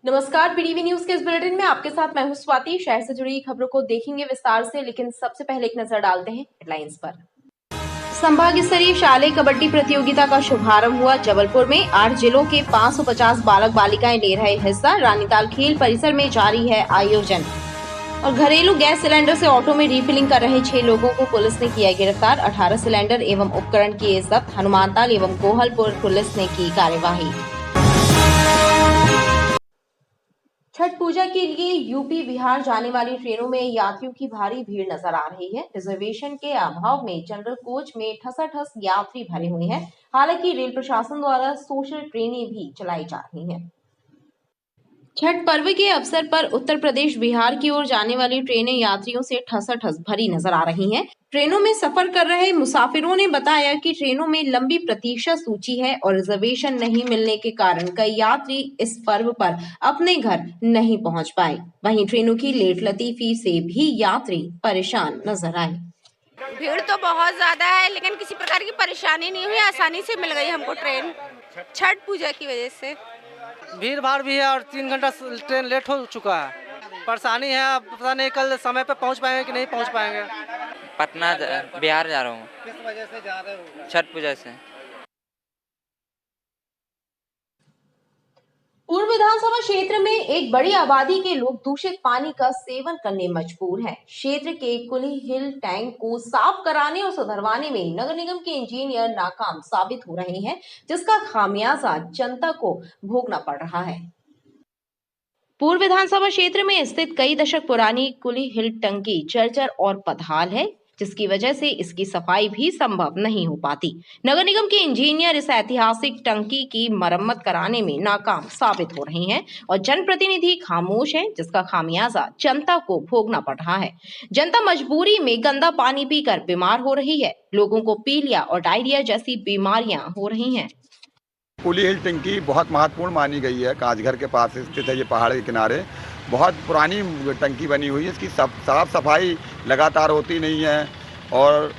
नमस्कार, PDV news के इस बुलेटिन में आपके साथ मैं हूं स्वाति। शहर से जुड़ी खबरों को देखेंगे विस्तार से, लेकिन सबसे पहले एक नजर डालते हैं हेडलाइंस पर। संभाग स्तरीय शालेय कबड्डी प्रतियोगिता का शुभारंभ हुआ। जबलपुर में 8 जिलों के 550 बालक बालिकाएं ले रहे हिस्सा। रानीताल खेल परिसर में जारी है आयोजन। और घरेलू गैस सिलेंडर से ऑटो में रिफिलिंग कर रहे 6 लोगों को पुलिस ने किया गिरफ्तार। 18 सिलेंडर एवं उपकरण किए जब्त। हनुमानताल एवं कोहलपुर पुलिस ने की कार्यवाही। छठ पूजा के लिए यूपी बिहार जाने वाली ट्रेनों में यात्रियों की भारी भीड़ नजर आ रही है। रिजर्वेशन के अभाव में जनरल कोच में ठसाठस यात्री भरे हुए हैं। हालांकि रेल प्रशासन द्वारा सोशल ट्रेनें भी चलाई जा रही हैं। छठ पर्व के अवसर पर उत्तर प्रदेश बिहार की ओर जाने वाली ट्रेनें यात्रियों से ठसाठस भरी नजर आ रही हैं। ट्रेनों में सफर कर रहे मुसाफिरों ने बताया कि ट्रेनों में लंबी प्रतीक्षा सूची है और रिजर्वेशन नहीं मिलने के कारण कई यात्री इस पर्व पर अपने घर नहीं पहुंच पाए। वहीं ट्रेनों की लेट लतीफी से भी यात्री परेशान नजर आए। भीड़ तो बहुत ज्यादा है, लेकिन किसी प्रकार की परेशानी नहीं हुई, आसानी से मिल गई हमको ट्रेन। छठ पूजा की वजह से भीड़ भाड़ भी है और 3 घंटा ट्रेन लेट हो चुका है। परेशानी है, अब पता नहीं कल समय पे पहुंच पाएंगे कि नहीं पहुंच पाएंगे। पटना बिहार जा रहा हूँ। किस वजह से जा रहे हो? छठ पूजा से। पूर्व विधानसभा क्षेत्र में एक बड़ी आबादी के लोग दूषित पानी का सेवन करने मजबूर हैं। क्षेत्र के कुली हिल टैंक को साफ कराने और सुधरवाने में नगर निगम के इंजीनियर नाकाम साबित हो रहे हैं, जिसका खामियाजा जनता को भोगना पड़ रहा है। पूर्व विधानसभा क्षेत्र में स्थित कई दशक पुरानी कुली हिल टंकी जर्जर और पदहाल है, जिसकी वजह से इसकी सफाई भी संभव नहीं हो पाती। नगर निगम के इंजीनियर इस ऐतिहासिक टंकी की मरम्मत कराने में नाकाम साबित हो रहे हैं और जनप्रतिनिधि खामोश हैं, जिसका खामियाजा जनता को भोगना पड़ रहा है। जनता मजबूरी में गंदा पानी पीकर बीमार हो रही है। लोगों को पीलिया और डायरिया जैसी बीमारियां हो रही हैं। कुली हिल टंकी बहुत महत्वपूर्ण मानी गई है। कांचघर के पास स्थित है, ये पहाड़ के किनारे बहुत पुरानी टंकी बनी हुई है। इसकी साफ सफाई लगातार होती नहीं है और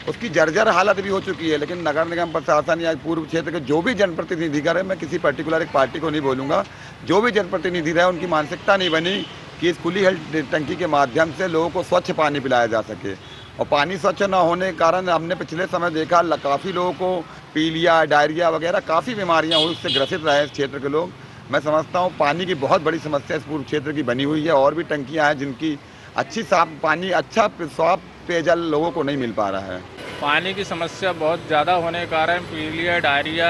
उसकी जर्जर हालत भी हो चुकी है। लेकिन नगर निगम प्रशासन या पूर्व क्षेत्र के जो भी जनप्रतिनिधि रहे, मैं किसी पर्टिकुलर एक पार्टी को नहीं बोलूँगा, जो भी जनप्रतिनिधि रहे उनकी मानसिकता नहीं बनी कि इस कुली हिल टंकी के माध्यम से लोगों को स्वच्छ पानी पिलाया जा सके। और पानी स्वच्छ न होने के कारण हमने पिछले समय देखा काफ़ी लोगों को पीलिया, डायरिया वगैरह काफ़ी बीमारियां हुई, उससे ग्रसित रहे इस क्षेत्र के लोग। मैं समझता हूं पानी की बहुत बड़ी समस्या इस पूर्व क्षेत्र की बनी हुई है। और भी टंकियां हैं जिनकी अच्छी साफ पानी, अच्छा साफ पेयजल लोगों को नहीं मिल पा रहा है। पानी की समस्या बहुत ज़्यादा होने के कारण पीलिया, डायरिया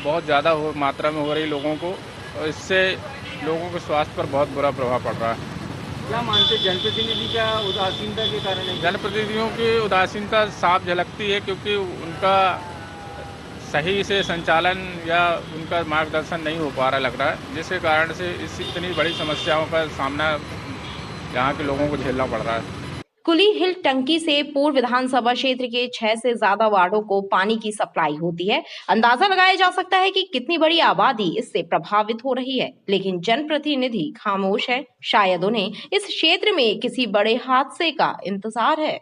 बहुत ज़्यादा मात्रा में हो रही लोगों को, और इससे लोगों के स्वास्थ्य पर बहुत बुरा प्रभाव पड़ रहा है। क्या मानते जनप्रतिनिधि का उदासीनता के कारण है? जनप्रतिनिधियों की उदासीनता साफ झलकती है, क्योंकि उनका सही से संचालन या उनका मार्गदर्शन नहीं हो पा रहा लग रहा है, जिसके कारण से इस इतनी बड़ी समस्याओं का सामना यहाँ के लोगों को झेलना पड़ रहा है। कुली हिल टंकी से पूर्व विधानसभा क्षेत्र के 6 से ज्यादा वार्डों को पानी की सप्लाई होती है। अंदाजा लगाया जा सकता है कि कितनी बड़ी आबादी इससे प्रभावित हो रही है, लेकिन जनप्रतिनिधि खामोश है। शायद उन्हें इस क्षेत्र में किसी बड़े हादसे का इंतजार है।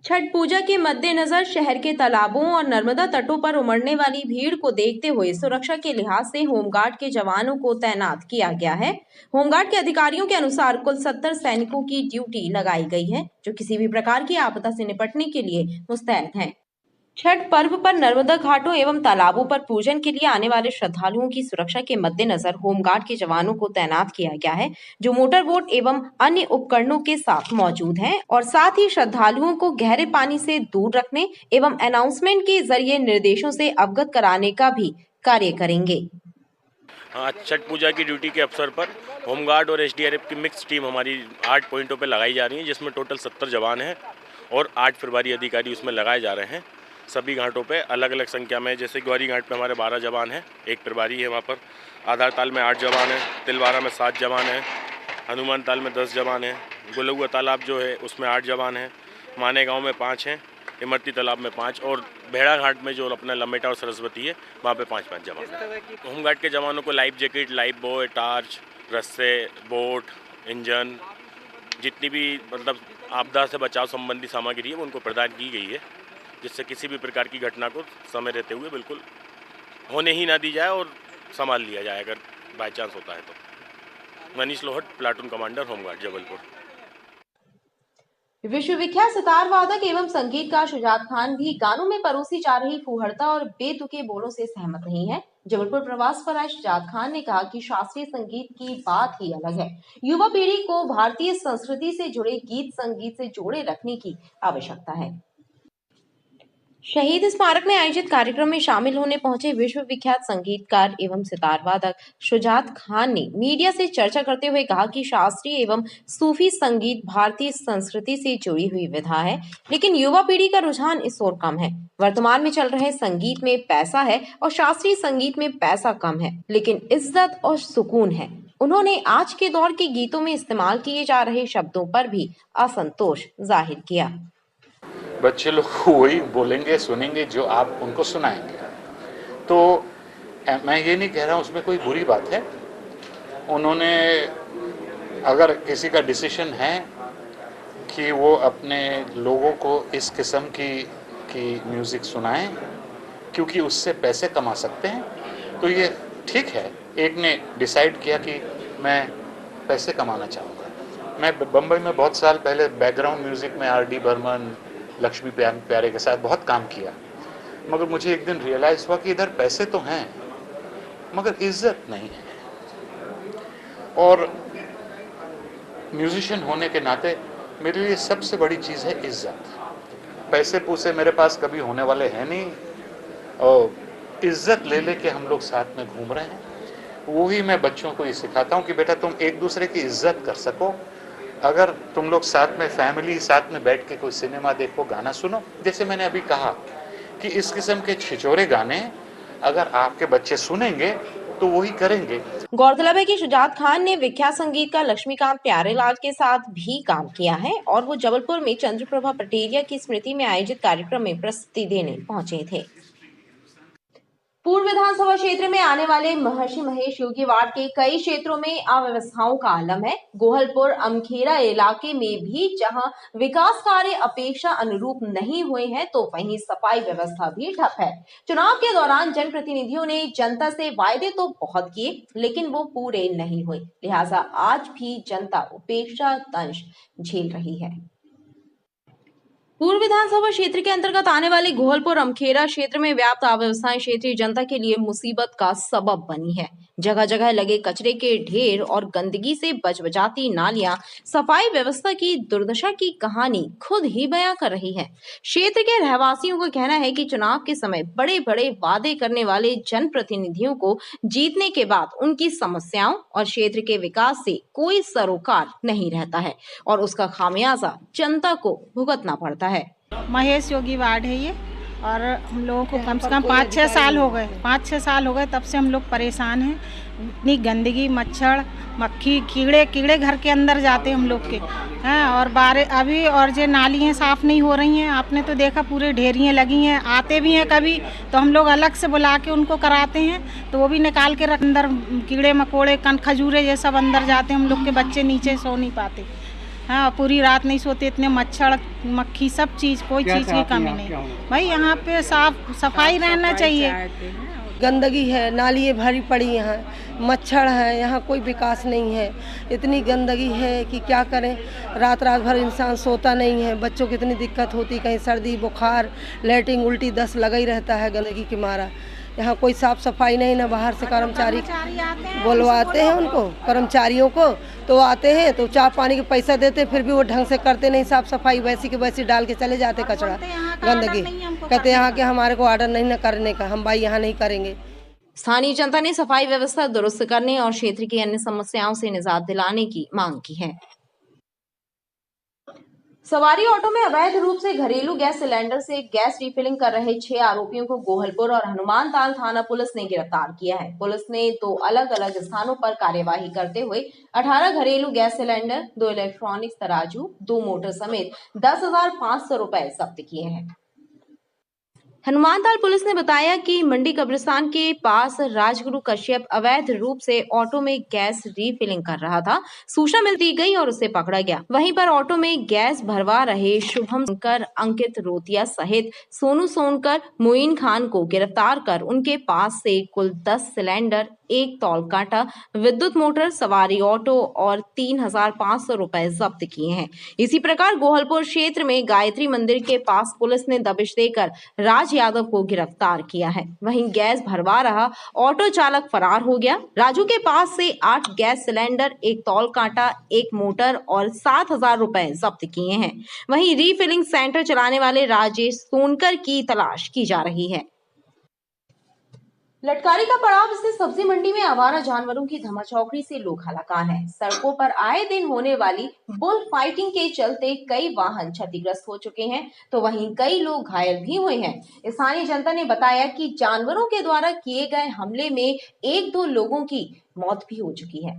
छठ पूजा के मद्देनजर शहर के तालाबों और नर्मदा तटों पर उमड़ने वाली भीड़ को देखते हुए सुरक्षा के लिहाज से होमगार्ड के जवानों को तैनात किया गया है। होमगार्ड के अधिकारियों के अनुसार कुल 70 सैनिकों की ड्यूटी लगाई गई है, जो किसी भी प्रकार की आपदा से निपटने के लिए मुस्तैद हैं। छठ पर्व पर नर्मदा घाटों एवं तालाबों पर पूजन के लिए आने वाले श्रद्धालुओं की सुरक्षा के मद्देनजर होमगार्ड के जवानों को तैनात किया गया है, जो मोटर बोट एवं अन्य उपकरणों के साथ मौजूद हैं और साथ ही श्रद्धालुओं को गहरे पानी से दूर रखने एवं अनाउंसमेंट के जरिए निर्देशों से अवगत कराने का भी कार्य करेंगे। आज छठ पूजा की ड्यूटी के अवसर पर होमगार्ड और एसडीआरएफ की मिक्स टीम हमारी 8 पॉइंटों पर लगाई जा रही है, जिसमें टोटल 70 जवान हैं और 8 प्रभारी अधिकारी उसमें लगाए जा रहे हैं। सभी घाटों पे अलग अलग संख्या में, जैसे ग्वारी घाट पे हमारे 12 जवान हैं, एक प्रभारी है वहाँ पर। आधार ताल में 8 जवान हैं, तिलवारा में 7 जवान हैं, हनुमान ताल में 10 जवान हैं, गुलगुआ तालाब जो है उसमें 8 जवान हैं, माने गांव में 5 हैं, इमरती तालाब में 5 और भेड़ा घाट में जो अपना लमेटा और सरस्वती है वहाँ पे 5-5 जवान हैं। होमगार्ड के जवानों को life jacket, life boy, torch, रस्से, बोट, इंजन, जितनी भी मतलब आपदा से बचाव संबंधी सामग्री है वो उनको प्रदान की गई है, जिससे किसी भी प्रकार की घटना को समय रहते हुए बिल्कुल होने ही ना दी जाए और संभाल लिया जाए अगर बाई चांस होता है तो। Manish Lohat, platoon commander, home guard, Jabalpur. विश्वविख्यात सितार वादक एवं संगीतकार शुजात खान भी गानों में परोसी जा रही फूहड़ता और बेतुके बोलों से सहमत नहीं है। जबलपुर प्रवास पर आए शुजात खान ने कहा कि शास्त्रीय संगीत की बात ही अलग है। युवा पीढ़ी को भारतीय संस्कृति से जुड़े गीत संगीत से जोड़े रखने की आवश्यकता है। शहीद स्मारक में आयोजित कार्यक्रम में शामिल होने पहुंचे विश्व विख्यात संगीतकार एवं सितार वादक शुजात खान ने मीडिया से चर्चा करते हुए कहा कि शास्त्रीय एवं सूफी संगीत भारतीय संस्कृति से जुड़ी हुई विधा है, लेकिन युवा पीढ़ी का रुझान इस ओर कम है। वर्तमान में चल रहे संगीत में पैसा है और शास्त्रीय संगीत में पैसा कम है, लेकिन इज्जत और सुकून है। उन्होंने आज के दौर के गीतों में इस्तेमाल किए जा रहे शब्दों पर भी असंतोष जाहिर किया। बच्चे लोग वही बोलेंगे, सुनेंगे जो आप उनको सुनाएंगे। तो मैं ये नहीं कह रहा हूँ उसमें कोई बुरी बात है। उन्होंने अगर किसी का डिसीजन है कि वो अपने लोगों को इस किस्म की म्यूज़िक सुनाएं क्योंकि उससे पैसे कमा सकते हैं, तो ये ठीक है। एक ने डिसाइड किया कि मैं पैसे कमाना चाहूँगा। मैं बम्बई में बहुत साल पहले बैकग्राउंड म्यूज़िक में आर डी बर्मन, लक्ष्मी प्यारे के साथ बहुत काम किया, मगर मुझे एक दिन रियलाइज़ हुआ कि इधर पैसे तो हैं मगर इज्जत नहीं है। और म्यूजिशियन होने के नाते मेरे लिए सबसे बड़ी चीज़ है इज्जत। पैसे पूसे मेरे पास कभी होने वाले हैं नहीं, और इज्जत ले लेके हम लोग साथ में घूम रहे हैं। वही मैं बच्चों को ये सिखाता हूँ कि बेटा तुम एक दूसरे की इज्जत कर सको। अगर तुम लोग साथ में फैमिली साथ में बैठ के कोई सिनेमा देखो, गाना सुनो, जैसे मैंने अभी कहा कि इस किस्म के छिछोरे गाने अगर आपके बच्चे सुनेंगे तो वही करेंगे। गौरतलब है कि शुजात खान ने विख्यात संगीतकार लक्ष्मीकांत प्यारेलाल के साथ भी काम किया है और वो जबलपुर में चंद्रप्रभा पटेरिया की स्मृति में आयोजित कार्यक्रम में प्रस्तुति देने पहुंचे थे। पूर्व विधानसभा क्षेत्र में आने वाले महर्षि महेश योगी वार्ड के कई क्षेत्रों में अव्यवस्थाओं का आलम है। गोहलपुर अमखेरा इलाके में भी जहां विकास कार्य अपेक्षा अनुरूप नहीं हुए हैं, तो वहीं सफाई व्यवस्था भी ठप है। चुनाव के दौरान जनप्रतिनिधियों ने जनता से वायदे तो बहुत किए, लेकिन वो पूरे नहीं हुए, लिहाजा आज भी जनता उपेक्षा दंश झेल रही है। पूर्व विधानसभा क्षेत्र के अंतर्गत आने वाले गोहलपुर अमखेरा क्षेत्र में व्याप्त अव्यवस्थाएं क्षेत्रीय जनता के लिए मुसीबत का सबब बनी है। जगह जगह लगे कचरे के ढेर और गंदगी से बजबजाती नालियां सफाई व्यवस्था की दुर्दशा की कहानी खुद ही बयां कर रही है। क्षेत्र के रहवासियों का कहना है कि चुनाव के समय बड़े बड़े वादे करने वाले जनप्रतिनिधियों को जीतने के बाद उनकी समस्याओं और क्षेत्र के विकास से कोई सरोकार नहीं रहता है और उसका खामियाजा जनता को भुगतना पड़ता है। महेश योगी वार्ड है ये, और हम लोगों को कम से कम 5-6 साल हो गए, 5-6 साल हो गए तब से हम लोग परेशान हैं। इतनी गंदगी, मच्छर, मक्खी, कीड़े घर के अंदर जाते हैं हम लोग के हैं। और अभी और जो नालियाँ साफ़ नहीं हो रही हैं, आपने तो देखा पूरे ढेरियाँ लगी हैं। आते भी हैं कभी तो हम लोग अलग से बुला के उनको कराते हैं, तो वो भी निकाल के अंदर कीड़े मकोड़े, खजूरे ये सब अंदर जाते हैं। हम लोग के बच्चे नीचे सो नहीं पाते, हाँ, पूरी रात नहीं सोते, इतने मच्छर मक्खी सब चीज़, कोई चीज़ की कमी नहीं। भाई यहाँ पे साफ सफाई रहना चाहिए। गंदगी है, नालियाँ भरी पड़ी, यहाँ मच्छर है, यहाँ कोई विकास नहीं है। इतनी गंदगी है कि क्या करें, रात भर इंसान सोता नहीं है। बच्चों की इतनी दिक्कत होती, कहीं सर्दी बुखार, लैट्रिन उल्टी 10 लगा ही रहता है गंदगी के मारा। यहाँ कोई साफ़ सफाई नहीं, ना बाहर से कर्मचारी बुलवाते हैं उनको, कर्मचारियों को, तो आते हैं तो चाय पानी के पैसा देते, फिर भी वो ढंग से करते नहीं साफ़ सफाई, वैसी के वैसी डाल के चले जाते कचरा गंदगी। कहते यहाँ के हमारे को ऑर्डर नहीं न करने का, हम भाई यहाँ नहीं करेंगे। स्थानीय जनता ने सफाई व्यवस्था दुरुस्त करने और क्षेत्र की अन्य समस्याओं से निजात दिलाने की मांग की है। सवारी ऑटो में अवैध रूप से घरेलू गैस सिलेंडर से गैस रिफिलिंग कर रहे 6 आरोपियों को गोहलपुर और हनुमानताल थाना पुलिस ने गिरफ्तार किया है। पुलिस ने 2 अलग अलग स्थानों पर कार्यवाही करते हुए 18 घरेलू गैस सिलेंडर, 2 इलेक्ट्रॉनिक्स तराजू, 2 मोटर समेत 10,500 रुपए जब्त किए हैं। हनुमानताल पुलिस ने बताया कि मंडी कब्रिस्तान के पास राजगुरु कश्यप अवैध रूप से ऑटो में गैस रीफिलिंग कर रहा था। सूचना मिलती गई और उसे पकड़ा गया। वहीं पर ऑटो में गैस भरवा रहे शुभम सोनकर, अंकित रोतिया सहित सोनू सोनकर, मोइन खान को गिरफ्तार कर उनके पास से कुल 10 सिलेंडर, 1 तौल कांटा, विद्युत मोटर, सवारी ऑटो और 3,500 रुपए जब्त किए हैं। इसी प्रकार गोहलपुर क्षेत्र में गायत्री मंदिर के पास पुलिस ने दबिश देकर राज यादव को गिरफ्तार किया है। वहीं गैस भरवा रहा ऑटो चालक फरार हो गया। राजू के पास से 8 गैस सिलेंडर, 1 तौल कांटा, 1 मोटर और 7,000 रुपए जब्त किए हैं। वहीं रीफिलिंग सेंटर चलाने वाले राजेश सोनकर की तलाश की जा रही है। लटकारी का पड़ाव स्थित सब्जी मंडी में आवारा जानवरों की धमाचौकड़ी से लोग हलाकान हैं। सड़कों पर आए दिन होने वाली बुल फाइटिंग के चलते कई वाहन क्षतिग्रस्त हो चुके हैं, तो वहीं कई लोग घायल भी हुए हैं। स्थानीय जनता ने बताया कि जानवरों के द्वारा किए गए हमले में 1-2 लोगों की मौत भी हो चुकी है।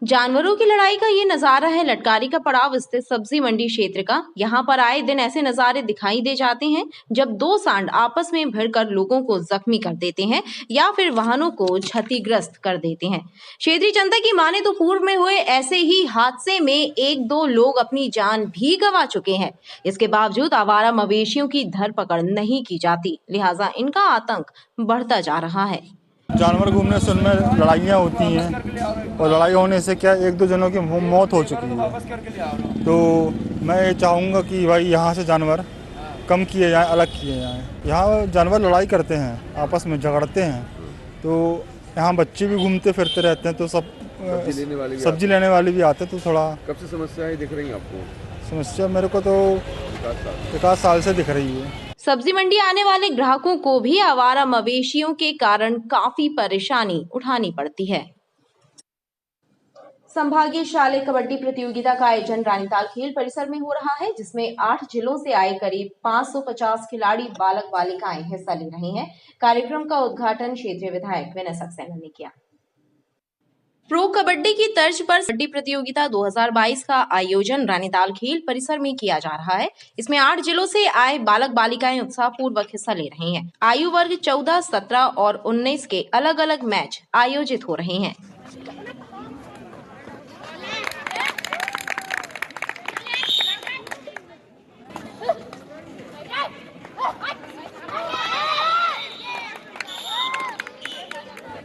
जानवरों की लड़ाई का ये नजारा है लटकारी का पड़ाव स्थित सब्जी मंडी क्षेत्र का। यहाँ पर आए दिन ऐसे नजारे दिखाई दे जाते हैं जब 2 सांड आपस में भिड़कर लोगों को जख्मी कर देते हैं या फिर वाहनों को क्षतिग्रस्त कर देते हैं। क्षेत्रीय जनता की माने तो पूर्व में हुए ऐसे ही हादसे में 1-2 लोग अपनी जान भी गंवा चुके हैं। इसके बावजूद आवारा मवेशियों की धरपकड़ नहीं की जाती, लिहाजा इनका आतंक बढ़ता जा रहा है। जानवर घूमने से उनमें लड़ाइयाँ होती हैं और लड़ाई होने से क्या 1-2 जनों की मौत हो चुकी है। तो मैं ये चाहूँगा कि भाई यहाँ से जानवर कम किए जाएं, अलग किए जाएं। यहाँ जानवर लड़ाई करते हैं, आपस में झगड़ते हैं, तो यहाँ बच्चे भी घूमते फिरते रहते हैं, तो सब सब्जी लेने वाले भी आते हैं। तो थोड़ा कब से समस्याएं दिख रही हैं आपको? समस्या मेरे को तो 1 साल से दिख रही है। सब्जी मंडी आने वाले ग्राहकों को भी आवारा मवेशियों के कारण काफी परेशानी उठानी पड़ती है। संभागीय शालेय कबड्डी प्रतियोगिता का आयोजन रानीताल खेल परिसर में हो रहा है, जिसमें 8 जिलों से आए करीब 550 खिलाड़ी बालक बालिकाएं हिस्सा ले रहे हैं। कार्यक्रम का उद्घाटन क्षेत्रीय विधायक विनय सक्सेना ने किया। प्रो कबड्डी की तर्ज पर कबड्डी प्रतियोगिता 2022 का आयोजन रानीताल खेल परिसर में किया जा रहा है। इसमें 8 जिलों से आए बालक बालिकाएं उत्साहपूर्वक हिस्सा ले रहे हैं। आयु वर्ग 14, 17 और 19 के अलग अलग मैच आयोजित हो रहे हैं।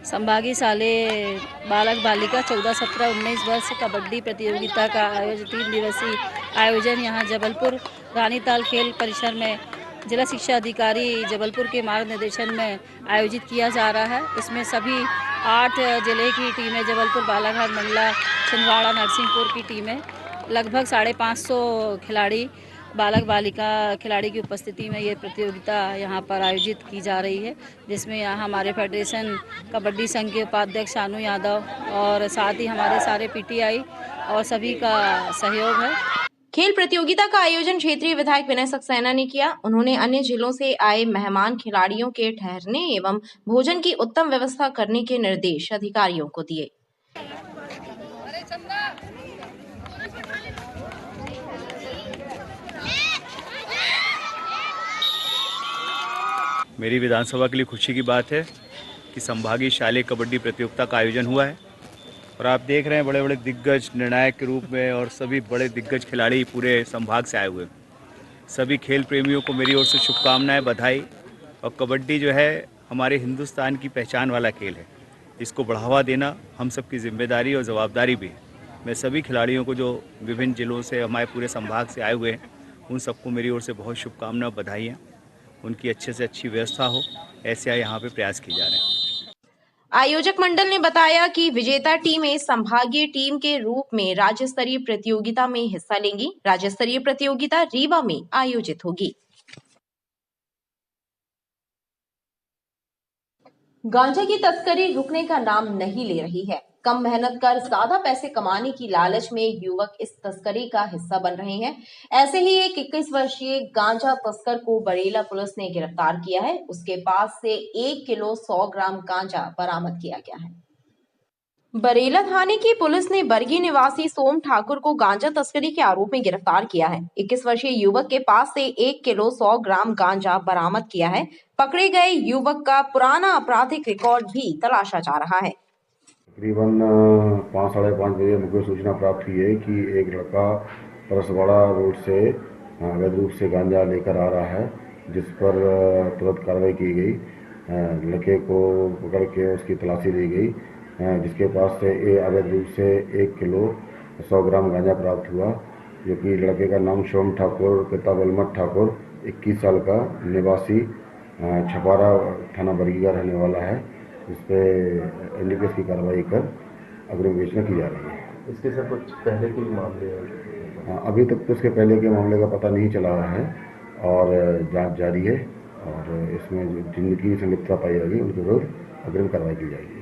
संभागीय शालेय बालक बालिका 14, 17, 19 वर्ष कबड्डी प्रतियोगिता का आयोजन 3 दिवसीय आयोजन यहाँ जबलपुर रानीताल खेल परिसर में जिला शिक्षा अधिकारी जबलपुर के मार्गनिर्देशन में आयोजित किया जा रहा है। इसमें सभी 8 जिले की टीमें, जबलपुर, बालाघाट, मंडला, छिंदवाड़ा, नरसिंहपुर की टीमें, लगभग 550 खिलाड़ी बालक बालिका खिलाड़ी की उपस्थिति में ये प्रतियोगिता यहाँ पर आयोजित की जा रही है, जिसमें यहाँ हमारे फेडरेशन कबड्डी संघ के उपाध्यक्ष शानू यादव और साथ ही हमारे सारे पीटीआई और सभी का सहयोग है। खेल प्रतियोगिता का आयोजन क्षेत्रीय विधायक विनय सक्सेना ने किया। उन्होंने अन्य जिलों से आए मेहमान खिलाड़ियों के ठहरने एवं भोजन की उत्तम व्यवस्था करने के निर्देश अधिकारियों को दिए। मेरी विधानसभा के लिए खुशी की बात है कि संभागीय शालेय कबड्डी प्रतियोगिता का आयोजन हुआ है और आप देख रहे हैं बड़े बड़े दिग्गज निर्णायक के रूप में और सभी बड़े दिग्गज खिलाड़ी पूरे संभाग से आए हुए हैं। सभी खेल प्रेमियों को मेरी ओर से शुभकामनाएं, बधाई। और कबड्डी जो है हमारे हिंदुस्तान की पहचान वाला खेल है, इसको बढ़ावा देना हम सबकी जिम्मेदारी और जवाबदारी भी है। मैं सभी खिलाड़ियों को जो विभिन्न जिलों से हमारे पूरे संभाग से आए हुए हैं उन सबको मेरी ओर से बहुत शुभकामनाएं, बधाइयाँ। उनकी अच्छे से अच्छी व्यवस्था हो, ऐसे यहाँ पे प्रयास किए जा रहे हैं। आयोजक मंडल ने बताया कि विजेता टीमें संभागीय टीम के रूप में राज्य स्तरीय प्रतियोगिता में हिस्सा लेंगी। राज्य स्तरीय प्रतियोगिता रीवा में आयोजित होगी। गांजा की तस्करी रुकने का नाम नहीं ले रही है। कम मेहनत कर ज्यादा पैसे कमाने की लालच में युवक इस तस्करी का हिस्सा बन रहे हैं। ऐसे ही एक 21 वर्षीय गांजा तस्कर को बरेला पुलिस ने गिरफ्तार किया है। उसके पास से 1 किलो 100 ग्राम गांजा बरामद किया गया है। बरेला थाने की पुलिस ने बरगी निवासी सोम ठाकुर को गांजा तस्करी के आरोप में गिरफ्तार किया है। 21 वर्षीय युवक के पास से 1 किलो 100 ग्राम गांजा बरामद किया है। पकड़े गए युवक का पुराना आपराधिक रिकॉर्ड भी तलाशा जा रहा है। तकरीबन 5 साढ़े 5 बजे मुझे सूचना प्राप्त हुई है कि एक लड़का परसवाड़ा रोड से अवैध रूप से गांजा लेकर आ रहा है, जिस पर तुरंत कार्रवाई की गई। लड़के को पकड़ के उसकी तलाशी ली गई, जिसके पास से अवैध रूप से 1 किलो 100 ग्राम गांजा प्राप्त हुआ, जो कि लड़के का नाम सोम ठाकुर पिता बलमत ठाकुर 21 साल का निवासी छपारा थाना बरगी का रहने वाला है। इस पर एनडीपीएस की कार्रवाई कर अग्रिम विवेचना की जा रही है। इसके साथ कुछ पहले के भी मामले हैं? अभी तक तो इसके पहले के मामले का पता नहीं चला है और जांच जारी है, और इसमें जिनकी संलिप्तता पाई जाएगी उनके विरुद्ध अग्रिम कार्रवाई की जाएगी।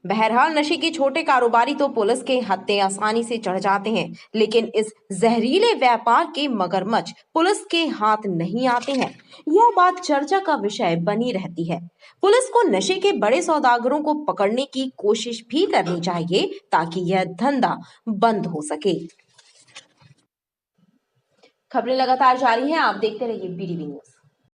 बहरहाल नशे के छोटे कारोबारी तो पुलिस के हत्थे आसानी से चढ़ जाते हैं, लेकिन इस जहरीले व्यापार के मगरमच्छ पुलिस के हाथ नहीं आते हैं। यह बात चर्चा का विषय बनी रहती है। पुलिस को नशे के बड़े सौदागरों को पकड़ने की कोशिश भी करनी चाहिए ताकि यह धंधा बंद हो सके। खबरें लगातार जारी हैं, आप देखते रहिए BDV न्यूज।